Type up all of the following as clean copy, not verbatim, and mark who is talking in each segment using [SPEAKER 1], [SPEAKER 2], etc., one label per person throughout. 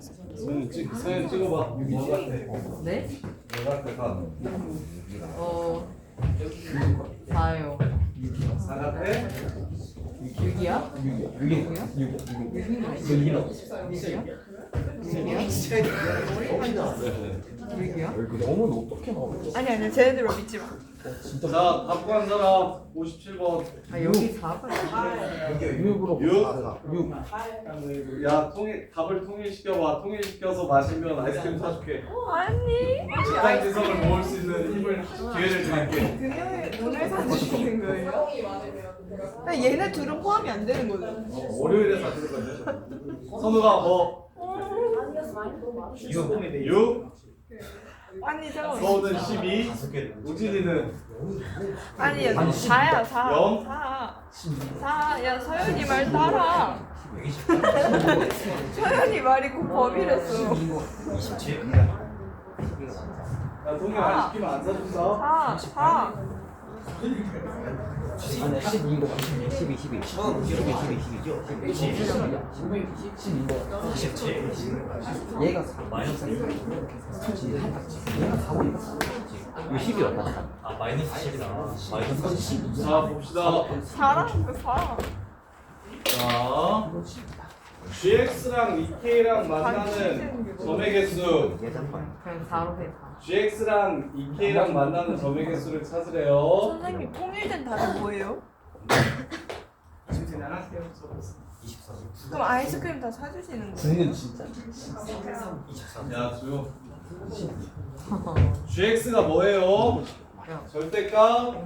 [SPEAKER 1] 사연 찍어봐. 뭐 같아?
[SPEAKER 2] 네?
[SPEAKER 1] 뭐 같아?
[SPEAKER 2] 4요.
[SPEAKER 1] 4 같아?
[SPEAKER 2] 6이야? 6이야? 6이야? 6이야?
[SPEAKER 3] 너무 어떻게 나와?
[SPEAKER 4] 아니 쟤네들 믿지 마.
[SPEAKER 1] 자, 답구 한 사람 57번.
[SPEAKER 2] 아 여기 4가
[SPEAKER 3] 6으로
[SPEAKER 1] 6. 야, 답을 통일시켜봐. 통일시켜서 마시면 아이스크림 사줄게.
[SPEAKER 4] 아니.
[SPEAKER 1] 직장지성을 모을 수 있는 기회를 드릴게.
[SPEAKER 4] 금요일 오늘 사주시는 거예요? 아니, 얘네 둘은 포함이 안 되는 거죠.
[SPEAKER 1] 월요일에 사줄 건데. 선우가 뭐? 6.
[SPEAKER 4] 아니 잠깐만.
[SPEAKER 1] 서우는 12. 우진이는
[SPEAKER 4] 아니 4야 4.
[SPEAKER 1] 0.
[SPEAKER 4] 4. 야 서연이 말 따라. 서연이 말이 곧 법이랬어.
[SPEAKER 1] 야, 동네 안 시키면 안 사준다.
[SPEAKER 4] 4.
[SPEAKER 3] 아니 12인 거 같은데 12, 12 얘가 4 마이너스 2 얘가 4고 이거 10이 왔다
[SPEAKER 5] 아 마이너스 10이다. 마이너스 10.
[SPEAKER 1] 자, 봅시다.
[SPEAKER 4] 4라는 거 4.
[SPEAKER 1] 자, GX랑 EK랑 만나는 점의 개수.
[SPEAKER 2] 그냥 4로 해.
[SPEAKER 1] GX랑 EK랑 만나는 점의 개수를 찾으래요.
[SPEAKER 4] 선생님 통일된 답이 뭐예요?
[SPEAKER 5] 24.
[SPEAKER 4] 그럼 아이스크림 다 사주시는 거예요?
[SPEAKER 3] 중은 진짜
[SPEAKER 5] 24.
[SPEAKER 1] 야, 조용. GX가 뭐예요? 절대값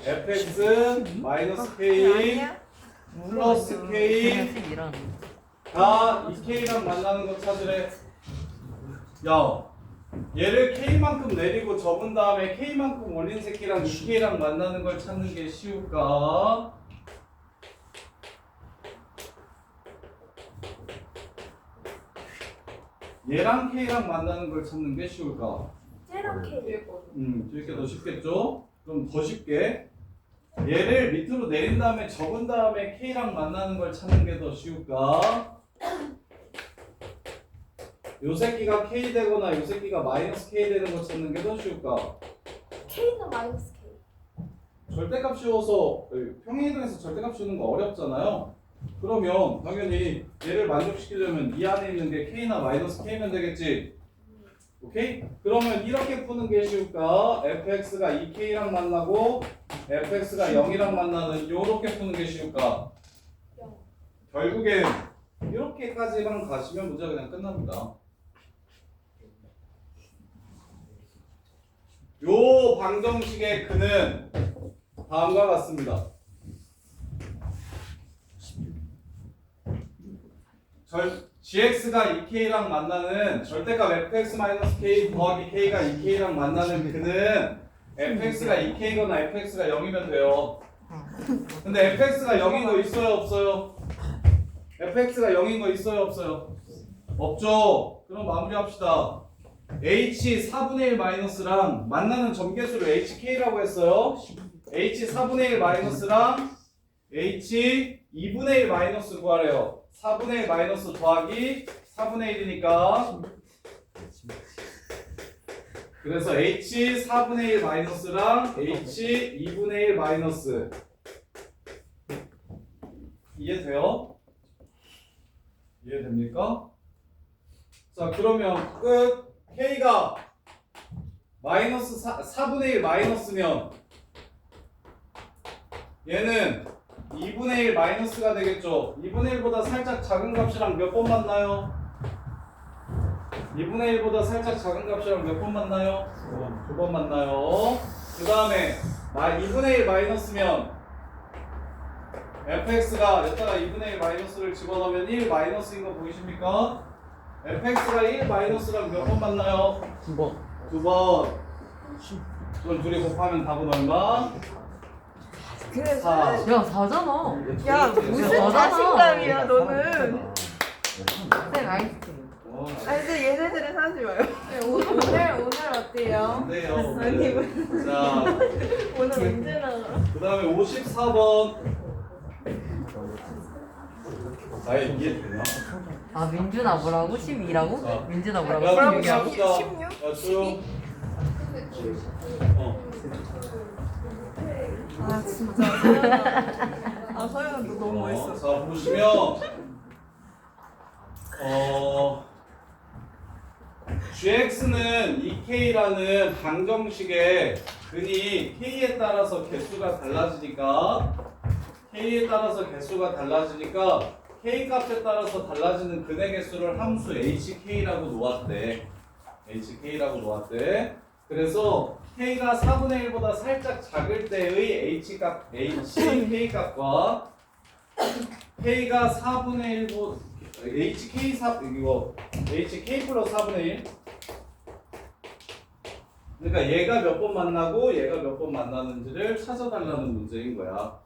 [SPEAKER 1] fx 마이너스 k
[SPEAKER 4] 아니야?
[SPEAKER 1] 플러스 k
[SPEAKER 2] 이런.
[SPEAKER 1] 다 EK랑 만나는 거 찾으래. 야, 얘를 K만큼 내리고 접은 다음에 K만큼 올린 새끼랑 EK랑 만나는 걸 찾는 게 쉬울까? 얘랑 K랑 만나는 걸 찾는 게 쉬울까?
[SPEAKER 4] 쟤랑 K.
[SPEAKER 1] 저렇게 더 쉽겠죠? 그럼 더 쉽게 얘를 밑으로 내린 다음에 접은 다음에 K랑 만나는 걸 찾는 게 더 쉬울까? 요 새끼가 K 되거나 요 새끼가 마이너스 K 되는 거 찾는 게 더 쉬울까?
[SPEAKER 6] K는 마이너스 K.
[SPEAKER 1] 절대값 씌워서 평행이동에서 절대값 씌우는 거 어렵잖아요. 그러면 당연히 얘를 만족시키려면 이 안에 있는 게 K나 마이너스 K면 되겠지. 오케이? 그러면 이렇게 푸는 게 쉬울까? fx가 2k랑 만나고 fx가 0이랑 만나는 요렇게 푸는 게 쉬울까? 결국엔 이렇게까지만 가시면 문제가 그냥 끝납니다. 요 방정식의 근은 다음과 같습니다. gx가 2k랑 만나는 절대값 fx-k 더하기 k가 2k랑 만나는 그는 fx가 2k거나 fx가 0이면 돼요. 근데 fx가 0인 거 있어요 없어요? fx가 0인 거 있어요 없어요? 없죠? 그럼 마무리합시다. h 4분의 1 마이너스랑 만나는 점개수를 hk라고 했어요. h 4분의 1 마이너스랑 h 2분의 1 마이너스 구하래요. 4분의 1 마이너스 더하기 4분의 1이니까 그래서 h 4분의 1 마이너스랑 h 2분의 1 마이너스 이해돼요? 이해됩니까? 자 그러면 끝. k가 마이너스 4분의 1 마이너스면 얘는 2분의 1 마이너스가 되겠죠. 2분의 1보다 살짝 작은 값이랑 몇 번 만나요? 2분의 1보다 살짝 작은 값이랑 몇 번 만나요? 2번 만나요. 그 다음에 2분의 1 마이너스면 fx가 여기다가 2분의 1 마이너스를 집어넣으면 1 마이너스인 거 보이십니까? fx가 1 마이너스랑 몇 번 만나요?
[SPEAKER 3] 2번
[SPEAKER 1] 2번. 그럼 둘이 곱하면 답은 얼마?
[SPEAKER 4] 그래
[SPEAKER 1] 4.
[SPEAKER 2] 야 4잖아.
[SPEAKER 4] 야 무슨
[SPEAKER 2] 야,
[SPEAKER 4] 자신감이야 너는.
[SPEAKER 2] 쌤 아이스크림.
[SPEAKER 4] 아니 근데 얘네들은 사지 마요. 오늘 어때요?
[SPEAKER 1] 안 돼요.
[SPEAKER 4] 아니
[SPEAKER 1] 자,
[SPEAKER 4] 오늘 언제 나가?
[SPEAKER 1] 그 다음에 54번. 나의 이해되냐?
[SPEAKER 2] 아 민준아 뭐라고? 12라고?
[SPEAKER 1] 자.
[SPEAKER 2] 민준아 뭐라고?
[SPEAKER 1] 야,
[SPEAKER 4] 그럼
[SPEAKER 1] 16이야.
[SPEAKER 4] 16?
[SPEAKER 1] 야, 조용.
[SPEAKER 4] 아 진짜 서연아. 아 서연아 너 너무 멋있어.
[SPEAKER 1] 자, 보시면 gx는 2k라는 방정식의 근이 k에 따라서 개수가 달라지니까 k 값에 따라서 달라지는 근의 개수를 함수 hk라고 놓았대. 그래서 k가 4분의 1보다 살짝 작을 때의 k 값과 k가 4분의 1보다 hk 플러스 4분의 1. 그러니까 얘가 몇 번 만나고 얘가 몇 번 만나는지를 찾아달라는 문제인 거야.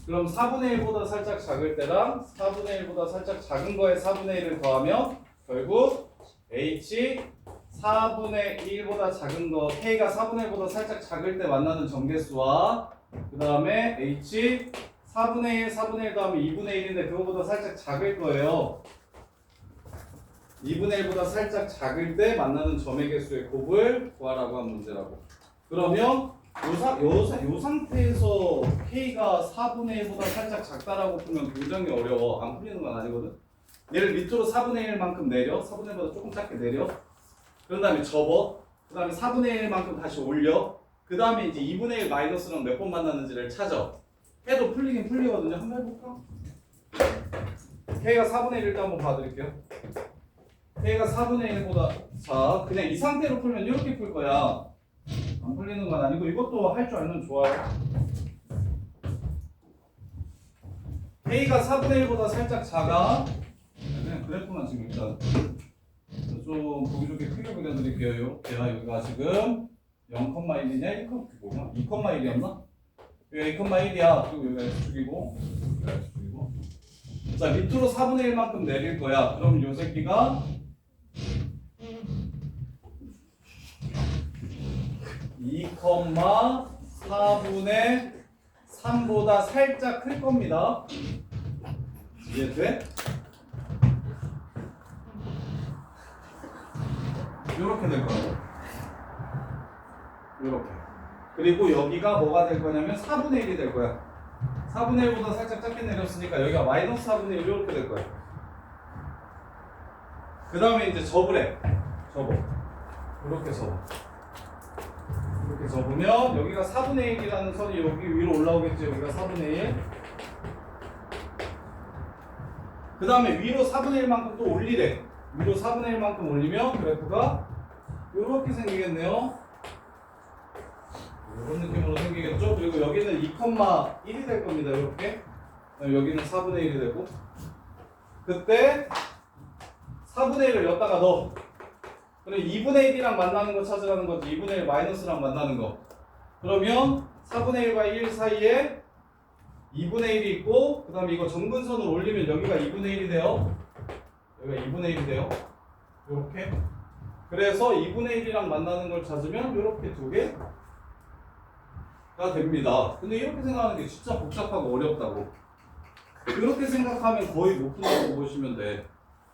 [SPEAKER 1] 그럼 4분의 1보다 살짝 작을 때랑 4분의 1보다 살짝 작은 거에 4분의 1을 더하면 결국 h 4분의 1보다 작은 거 k가 4분의 1보다 살짝 작을 때 만나는 정개수와 그 다음에 h 4분의 1 더하면 2분의 1인데 그거보다 살짝 작을 거예요. 2분의 1보다 살짝 작을 때 만나는 점의 개수의 곱을 구하라고 한 문제라고. 그러면 요 상태에서 k가 4분의 1보다 살짝 작다라고 풀면 굉장히 어려워. 안 풀리는 건 아니거든. 얘를 밑으로 4분의 1만큼 내려. 4분의 1보다 조금 작게 내려. 그런 다음에 접어. 그 다음에 4분의 1만큼 다시 올려. 그 다음에 이제 2분의 1 마이너스랑 몇 번 만나는지를 찾아. 해도 풀리긴 풀리거든요. 한번 해볼까? k가 4분의 1도 한번 봐드릴게요. k가 4분의 1보다 자 그냥 이 상태로 풀면 이렇게 풀 거야. 안 풀리는 건 아니고 이것도 할 줄 알면 좋아요. k가 4분의 1보다 살짝 작아. 그냥 그래프만 지금 일단 좀 보기 좋게 크게 그려드릴게요. 이렇게야. 여기가 지금 0,1이냐 2,1이었나? 여기가 2,1이야. 그리고 여기가 x축이고 여기가 x축이고. 자 밑으로 4분의 1만큼 내릴 거야. 그럼 요 새끼가 2,4분의 3보다 살짝 클 겁니다. 이해돼? 요렇게 될 거예요. 요렇게. 그리고 여기가 뭐가 될 거냐면 4분의 1이 될 거야. 4분의 1보다 살짝 작게 내렸으니까 여기가 마이너스 4분의 1 이렇게 될 거야. 그 다음에 이제 접으래. 접어. 이렇게 접어. 이렇게 접으면 여기가 4분의 1이라는 선이 여기 위로 올라오겠지. 여기가 4분의 1. 그 다음에 위로 4분의 1만큼 또 올리래. 위로 4분의 1만큼 올리면 그래프가 이렇게 생기겠네요. 이런 느낌으로 생기겠죠. 그리고 여기는 2,1이 될 겁니다. 이렇게. 여기는 4분의 1이 되고. 그때 4분의 1을 여기다가 넣어. 그럼 2분의 1이랑 만나는 거 찾으라는 거지. 2분의 1 마이너스랑 만나는 거. 그러면 4분의 1과 1 사이에 2분의 1이 있고 그 다음에 이거 정근선을 올리면 여기가 2분의 1이 돼요. 여기가 2분의 1이 돼요. 이렇게. 그래서 2분의 1이랑 만나는 걸 찾으면 이렇게 두 개가 됩니다. 근데 이렇게 생각하는 게 진짜 복잡하고 어렵다고. 이렇게 생각하면 거의 못 푼다고 보시면 돼.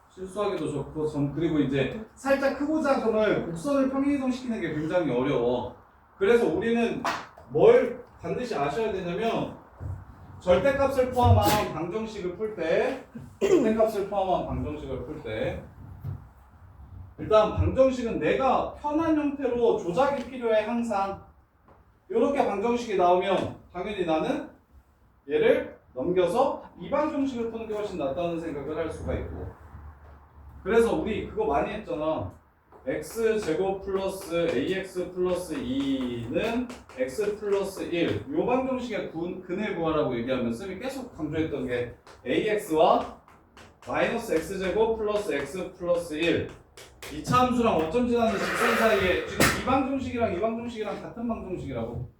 [SPEAKER 1] 실수하기도 좋고 그리고 이제 살짝 크고 작음을 곡선을 평행이동시키는 게 굉장히 어려워. 그래서 우리는 뭘 반드시 아셔야 되냐면 절대값을 포함한 방정식을 풀 때 일단 방정식은 내가 편한 형태로 조작이 필요해. 항상 이렇게 방정식이 나오면 당연히 나는 얘를 넘겨서 이 방정식을 푸는 게 훨씬 낫다는 생각을 할 수가 있고. 그래서 우리 그거 많이 했잖아. x제곱 플러스 ax 플러스 2는 x 플러스 1. 요 방정식의 근을 구하라고 얘기하면 쌤이 계속 강조했던 게 ax와 마이너스 x제곱 플러스 x 플러스 1. 이차 함수랑 어점 지나는 직선 사이에 지금 이 방정식이랑 같은 방정식이라고.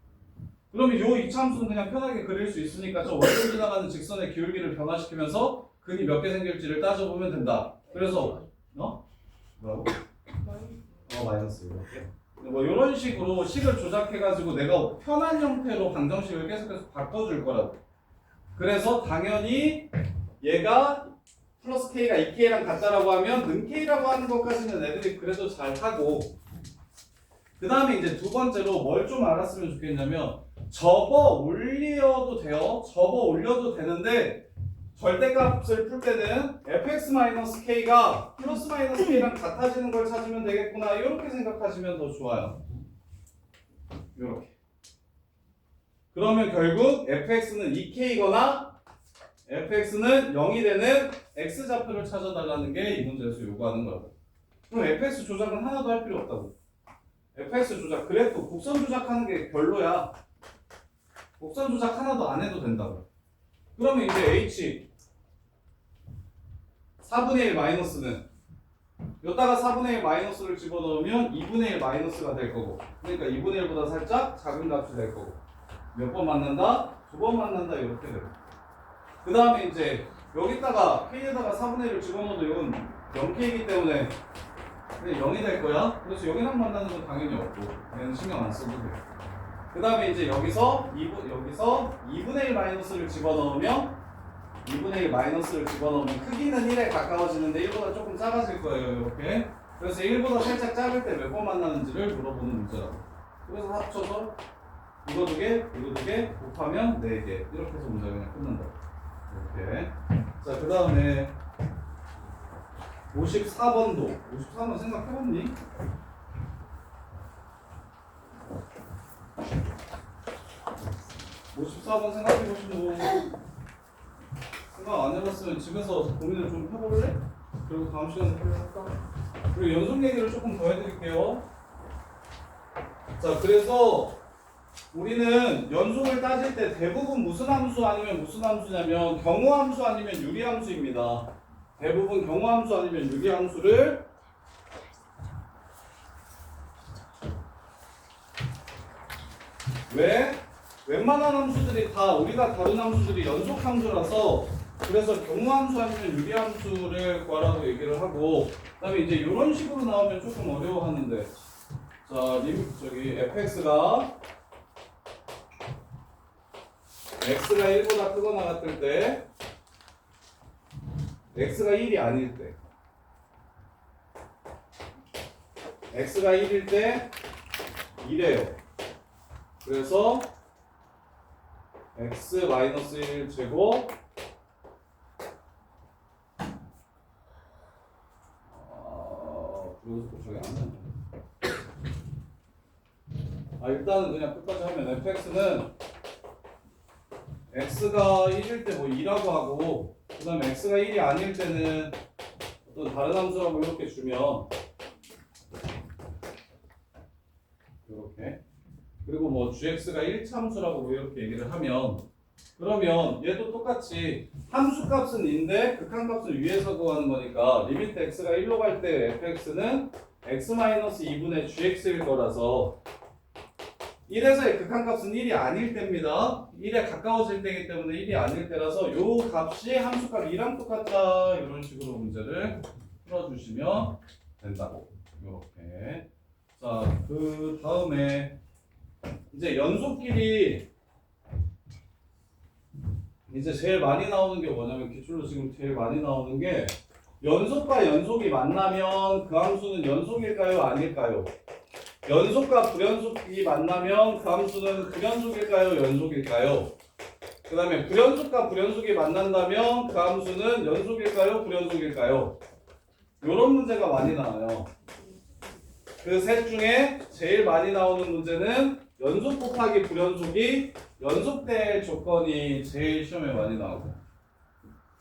[SPEAKER 1] 그러면 요 이차 함수는 그냥 편하게 그릴 수 있으니까 저 원점 지나가는 직선의 기울기를 변화시키면서 근이 몇 개 생길지를 따져보면 된다. 그래서 뭐라고? 마이너스 이렇게. 뭐 이런 식으로 식을 조작해가지고 내가 편한 형태로 방정식을 계속해서 바꿔줄 거라고. 그래서 당연히 얘가 플러스 K가 2K랑 같다라고 하면 는 K라고 하는 것까지는 애들이 그래도 잘 하고 그 다음에 이제 두 번째로 뭘 좀 알았으면 좋겠냐면 접어 올려도 돼요. 접어 올려도 되는데 절대값을 풀 때는 fx-k가 플러스-k랑 같아지는 걸 찾으면 되겠구나 이렇게 생각하시면 더 좋아요. 이렇게. 그러면 결국 fx는 2k거나 fx는 0이 되는 x좌표를 찾아달라는 게 이 문제에서 요구하는 거라고. 그럼 fx 조작은 하나도 할 필요 없다고. fx 조작, 그래프, 곡선 조작하는 게 별로야. 곡선 조작 하나도 안 해도 된다고. 그러면 이제 h 4분의 1 마이너스는 여기다가 4분의 1 마이너스를 집어넣으면 2분의 1 마이너스가 될 거고 그러니까 2분의 1보다 살짝 작은 값이 될 거고 몇 번 만난다? 2번 만난다 이렇게 되고 그 다음에 이제 여기다가 k에다가 4분의 1을 집어넣어도 이건 0k이기 때문에 그냥 0이 될 거야. 그래서 여기랑 만나는 건 당연히 없고 얘는 신경 안 써도 돼. 그 다음에 이제 여기서 2분의 1 마이너스를 집어넣으면 2분의 1 마이너스를 집어넣으면 크기는 1에 가까워지는데 1보다 조금 작아질 거예요. 이렇게. 그래서 1보다 살짝 작을 때 몇 번 만나는지를 물어보는 문제라고. 그래서 합쳐서 이거 두 개, 이거 두 개 곱하면 4개. 이렇게 해서 문제가 그냥 끝난다. 이렇게. 자, 그 다음에 54번도. 54번 생각해봤니? (54번) 생각해보신 분 생각 안 해봤으면 집에서 고민을 좀 해볼래? 그리고 다음 시간에 할까? 그리고 연속 얘기를 조금 더 해드릴게요. 자, 그래서 우리는 연속을 따질 때 대부분 무슨 함수 아니면 무슨 함수냐면 경우함수 아니면 유리함수입니다. 대부분 경우함수 아니면 유리함수를 왜? 웬만한 함수들이 다 우리가 다룬 함수들이 연속 함수라서 그래서 경우함수 아니면 유리함수를 구하라고 얘기를 하고 그 다음에 이제 이런 식으로 나오면 조금 어려워하는데 자, 저기 fx가 x가 1보다 크거나 같을 때 x가 1이 아닐 때 x가 1일 때 이래요. 그래서 x-1 제곱 그래서 저기 안 나네. 일단은 그냥 끝까지 하면 fx는 x가 1일 때 뭐 2라고 하고 그 다음에 x가 1이 아닐 때는 어떤 다른 함수라고 이렇게 주면 이렇게 그리고 뭐 gx가 1참수라고 뭐 이렇게 얘기를 하면 그러면 얘도 똑같이 함수값은 인데 극한값은 위에서 구하는 거니까 리미트 x가 1로 갈 때 fx는 x-2분의 gx일 거라서 1에서의 극한값은 1이 아닐 때입니다. 1에 가까워질 때이기 때문에 1이 아닐 때라서 요 값이 함수값 2랑 똑같다 이런 식으로 문제를 풀어주시면 된다고 이렇게. 자, 그 다음에 이제 연속끼리 이제 제일 많이 나오는 게 뭐냐면 기출로 지금 제일 많이 나오는 게 연속과 연속이 만나면 그 함수는 연속일까요? 아닐까요? 연속과 불연속이 만나면 그 함수는 불연속일까요? 연속일까요? 그 다음에 불연속과 불연속이 만난다면 그 함수는 연속일까요? 불연속일까요? 이런 문제가 많이 나와요. 그 셋 중에 제일 많이 나오는 문제는 연속 곱하기 불연속이 연속될 조건이 제일 시험에 많이 나오고.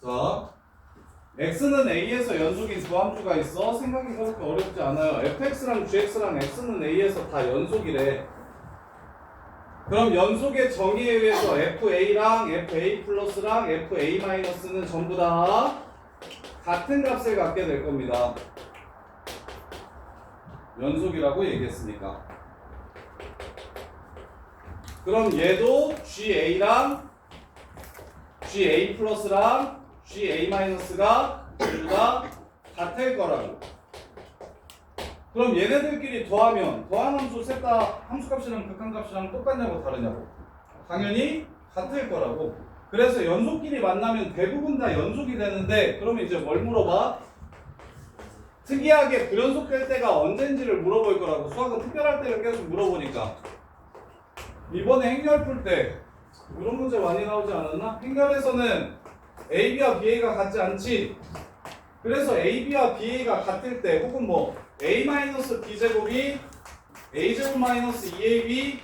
[SPEAKER 1] 자, x는 a에서 연속인 두 함수가 있어. 생각이 그렇게 어렵지 않아요. fx랑 gx랑 x는 a에서 다 연속이래. 그럼 연속의 정의에 의해서 fa랑 fa 플러스랑 fa 마이너스는 전부 다 같은 값을 갖게 될 겁니다. 연속이라고 얘기했으니까. 그럼 얘도 GA랑 GA 플러스랑 GA 마이너스가 모두 다 같을 거라고. 그럼 얘네들끼리 더하면 더한 함수 셋 다 함수값이랑 극한값이랑 똑같냐고 다르냐고. 당연히 같을 거라고. 그래서 연속끼리 만나면 대부분 다 연속이 되는데 그러면 이제 뭘 물어봐? 특이하게 불연속될 때가 언젠지를 물어볼 거라고. 수학은 특별할 때를 계속 물어보니까. 이번에 행렬 풀 때 이런 문제 많이 나오지 않았나? 행렬에서는 AB와 BA가 같지 않지. 그래서 AB와 BA가 같을 때 혹은 뭐 A-B제곱이 A제곱 마이너스 2AB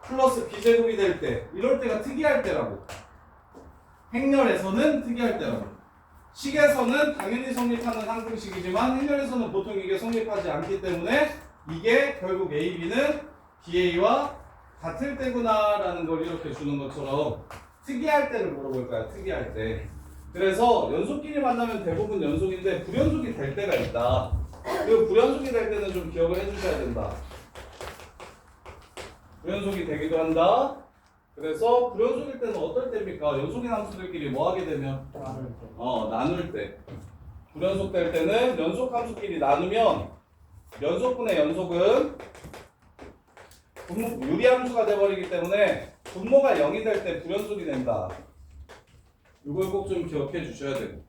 [SPEAKER 1] 플러스 B제곱이 될 때 이럴 때가 특이할 때라고. 행렬에서는 특이할 때라고. 식에서는 당연히 성립하는 항등식이지만 행렬에서는 보통 이게 성립하지 않기 때문에 이게 결국 AB는 BA와 같을 때구나 라는 걸 이렇게 주는 것처럼 특이할 때를 물어볼 거야. 특이할 때. 그래서 연속끼리 만나면 대부분 연속인데 불연속이 될 때가 있다. 그 불연속이 될 때는 좀 기억을 해주셔야 된다. 불연속이 되기도 한다. 그래서 불연속일 때는 어떨 때입니까? 연속인 함수들끼리 뭐 하게 되면? 나눌 때. 불연속 될 때는 연속 함수끼리 나누면 연속분의 연속은 유리함수가 돼버리기 때문에 분모가 0이 될 때 불연속이 된다. 이걸 꼭 좀 기억해 주셔야 되고.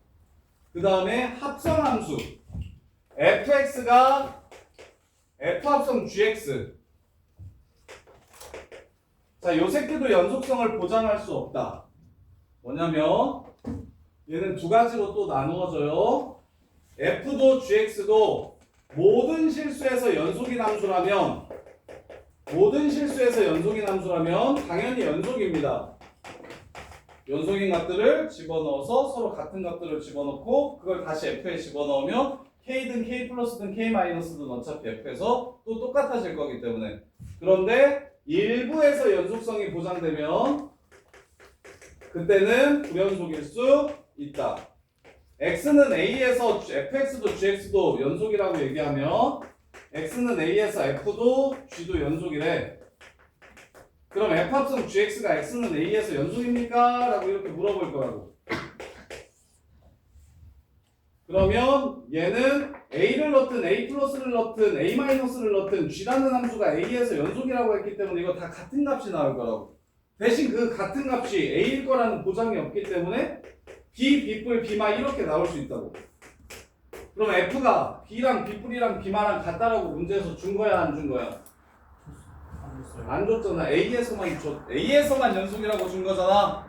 [SPEAKER 1] 그 다음에 합성함수. fx가 f합성 gx. 자, 요 새끼도 연속성을 보장할 수 없다. 뭐냐면 얘는 두 가지로 또 나누어져요. f도 gx도 모든 실수에서 연속인 함수라면 당연히 연속입니다. 연속인 값들을 집어넣어서 서로 같은 값들을 집어넣고 그걸 다시 f에 집어넣으면 k든 k 플러스든 k 마이너스든 어차피 f에서 또 똑같아질 거기 때문에. 그런데 일부에서 연속성이 보장되면 그때는 불연속일 수 있다. x는 a에서 fx도 gx도 연속이라고 얘기하면 x는 a에서 f도 g도 연속이래. 그럼 f합성 gx가 x는 a에서 연속입니까? 라고 이렇게 물어볼 거라고. 그러면 얘는 a를 넣든 a 플러스를 넣든 a 마이너스를 넣든 g라는 함수가 a에서 연속이라고 했기 때문에 이거 다 같은 값이 나올 거라고. 대신 그 같은 값이 a일 거라는 보장이 없기 때문에 b, b뿔, b마 이렇게 나올 수 있다고. 그럼 f가 b랑 b뿔이랑 b마랑 같다라고 문제에서 준 거야 안 준 거야? 안 줬잖아. A에서만 연속이라고 준 거잖아.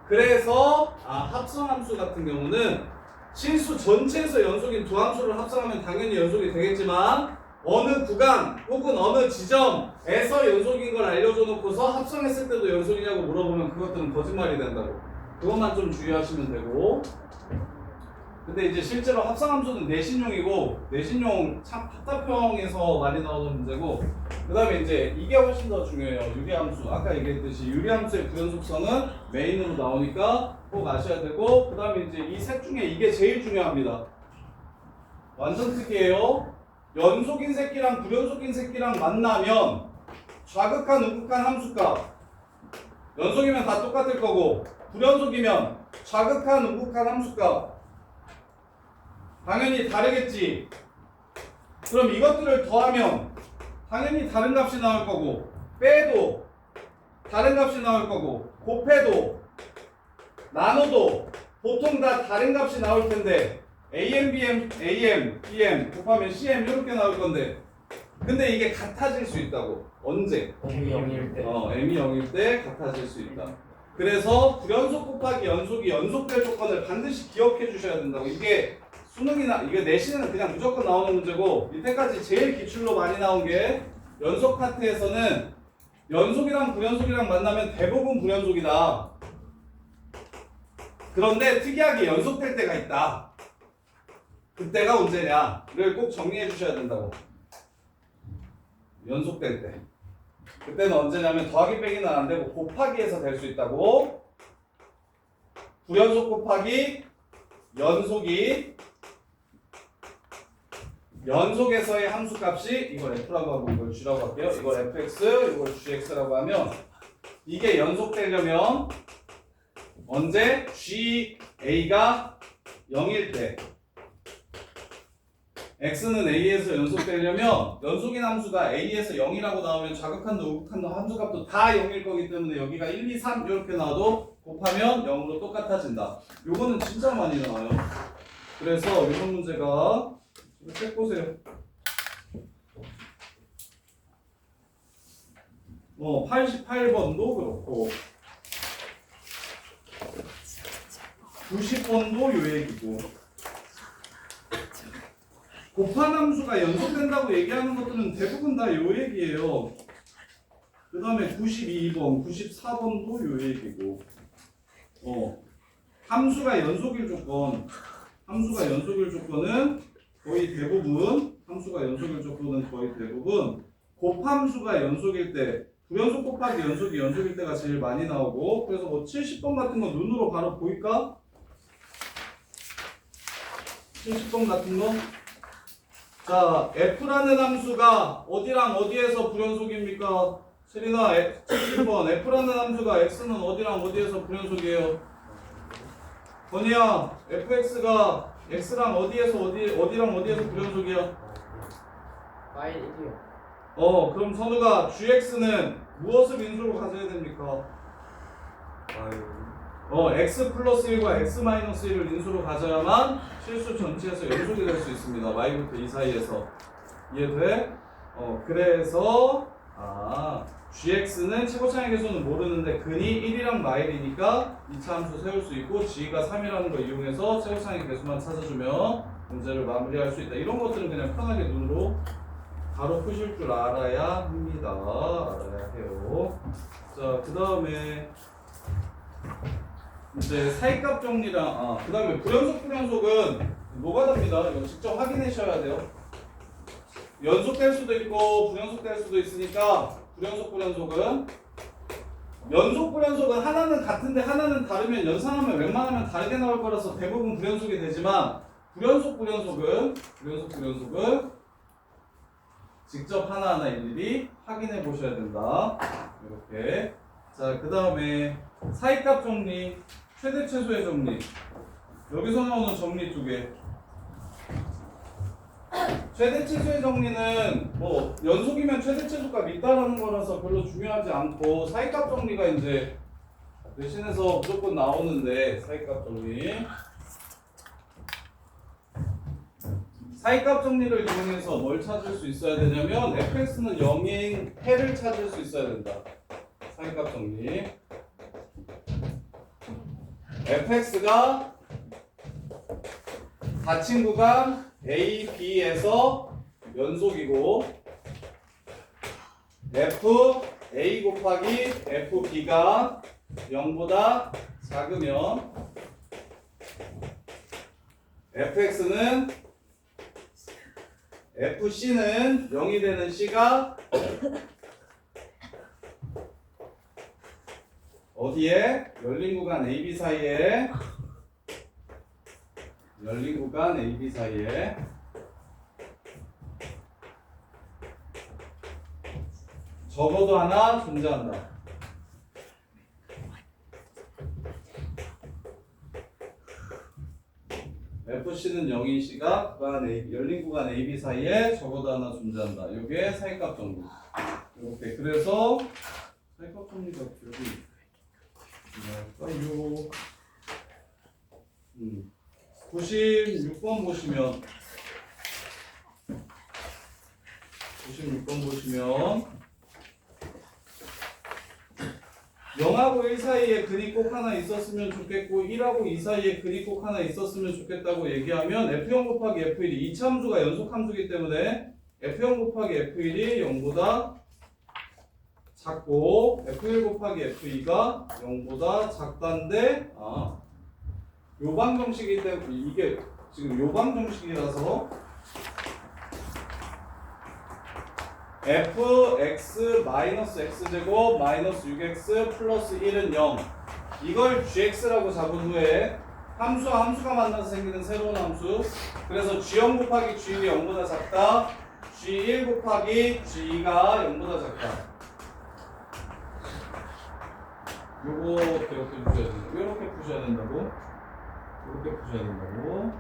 [SPEAKER 1] 그래서 합성함수 같은 경우는 실수 전체에서 연속인 두 함수를 합성하면 당연히 연속이 되겠지만 어느 구간 혹은 어느 지점에서 연속인 걸 알려줘 놓고서 합성했을 때도 연속이냐고 물어보면 그것들은 거짓말이 된다고. 그것만 좀 주의하시면 되고. 근데 이제 실제로 합성함수는 내신용이고 내신용 참 답답형에서 많이 나오는 문제고, 그 다음에 이제 이게 훨씬 더 중요해요. 유리함수. 아까 얘기했듯이 유리함수의 불연속성은 메인으로 나오니까 꼭 아셔야 되고, 그 다음에 이제 이 셋 중에 이게 제일 중요합니다. 완전 특이해요. 연속인 새끼랑 불연속인 새끼랑 만나면 좌극한 우극한 함수값 연속이면 다 똑같을 거고 불연속이면 좌극한 우극한 함수값 당연히 다르겠지. 그럼 이것들을 더하면 당연히 다른 값이 나올 거고 빼도 다른 값이 나올 거고 곱해도 나눠도 보통 다 다른 값이 나올 텐데 AM, BM 곱하면 CM 이렇게 나올 건데 근데 이게 같아질 수 있다고. 언제?
[SPEAKER 3] M이 0일 때.
[SPEAKER 1] M이 0일 때 같아질 수 있다. 그래서 불연속 곱하기 연속이 연속될 조건을 반드시 기억해 주셔야 된다고. 이게 수능이나 이게 내신은 그냥 무조건 나오는 문제고 이때까지 제일 기출로 많이 나온 게 연속 파트에서는 연속이랑 불연속이랑 만나면 대부분 불연속이다. 그런데 특이하게 연속될 때가 있다. 그때가 언제냐를 꼭 정리해 주셔야 된다고. 연속될 때. 그때는 언제냐면 더하기 빼기는 안 되고 곱하기에서 될 수 있다고. 불연속 곱하기 연속이 연속에서의 함수값이 이걸 f라고 하고 이걸 g라고 할게요. 이걸 fx, 이걸 gx라고 하면 이게 연속되려면 언제? ga가 0일 때 x는 a에서 연속되려면 연속인 함수가 a에서 0이라고 나오면 좌극한도 우극한도 함수값도 다 0일 거기 때문에 여기가 1, 2, 3 이렇게 나와도 곱하면 0으로 똑같아진다. 요거는 진짜 많이 나와요. 그래서 이런 문제가 책 보세요. 88번도 그렇고 90번도 요 얘기고 곱한 함수가 연속된다고 얘기하는 것들은 대부분 다 요 얘기예요. 그 다음에 92번, 94번도 요 얘기고 함수가 연속일 조건은 거의 대부분 곱함수가 연속일 때 불연속 곱하기 연속일 때가 제일 많이 나오고 그래서 뭐 70번 같은 거 눈으로 바로 보일까? 70번 같은 거? 자, f라는 함수가 어디랑 어디에서 불연속입니까? 세리나 70번 f라는 함수가 x는 어디랑 어디에서 불연속이에요? 건이야 fx가 x랑 어디랑 어디에서 불연속이야?
[SPEAKER 3] 마일 1이요.
[SPEAKER 1] 그럼 선우가 gx는 무엇을 인수로 가져야 됩니까? x 플러스 1과 x 마이너스 1을 인수로 가져야만 실수 전체에서 연속이 될 수 있습니다. y부터 2 사이에서. 이해돼? 그래서 gx는 최고차의 개수는 모르는데 근이 1이랑 마일이니까 2차 함수 세울 수 있고 g가 3이라는 걸 이용해서 최고차의 개수만 찾아주면 문제를 마무리할 수 있다. 이런 것들은 그냥 편하게 눈으로 바로 푸실 줄 알아야 합니다. 알아야 해요. 자, 그 다음에 이제 사이값 정리랑 그 다음에 불연속은 노가다입니다. 이거 직접 확인하셔야 돼요. 연속될 수도 있고 불연속될 수도 있으니까 불연속은 하나는 같은데 하나는 다르면 연산하면 웬만하면 다르게 나올 거라서 대부분 불연속이 되지만 불연속은 직접 하나하나 일일이 확인해 보셔야 된다. 이렇게. 자, 그 다음에 사이값 정리, 최대 최소의 정리. 여기서 나오는 정리 두 개. 최대 최소의 정리는 뭐 연속이면 최대 최소값 있다라는 거라서 별로 중요하지 않고 사이값 정리가 이제 대신해서 무조건 나오는데 사이값 정리. 사이값 정리를 이용해서 뭘 찾을 수 있어야 되냐면 fx는 0인 해를 찾을 수 있어야 된다. 사이값 정리. fx가 닫힌 구간 a, b에서 연속이고 f a 곱하기 f b가 0보다 작으면 fx는 fc는 0이 되는 c가 어디에? 열린 구간 AB 사이에 적어도 하나 존재한다. FC는 0인 C가 열린 구간 AB 사이에 적어도 하나 존재한다. 이게 사이값 정리. 이렇게 그래서 사이값 정리가 여기 뭘까요? 96번 보시면 0하고 1 사이에 근이 꼭 하나 있었으면 좋겠고 1하고 2 사이에 근이 꼭 하나 있었으면 좋겠다고 얘기하면 F0 곱하기 F1이 2차 함수가 연속 함수이기 때문에 F0 곱하기 F1이 0보다 작고 F1 곱하기 F2가 0보다 작다인데 요방 정식이기 때문에 이게 지금 요방 정식이라서 fx-x제곱 마이너스 6x 플러스 1은 0 이걸 gx라고 잡은 후에 함수와 함수가 만나서 생기는 새로운 함수 그래서 g0 곱하기 g1이 0보다 작다 g1 곱하기 g2가 0보다 작다 요거 이렇게 푸셔야 된다고 이렇게 푸셔야 된다고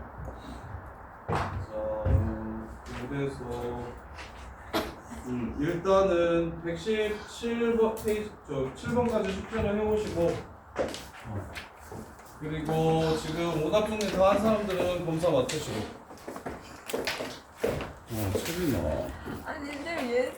[SPEAKER 1] 자 돼서 일단은 117번 페이지 7번까지 숙제를 해오시고 그리고 지금 오답 정리 다 한 사람들은 검사 맡으시고. 책이나.
[SPEAKER 4] 아니 근데 얘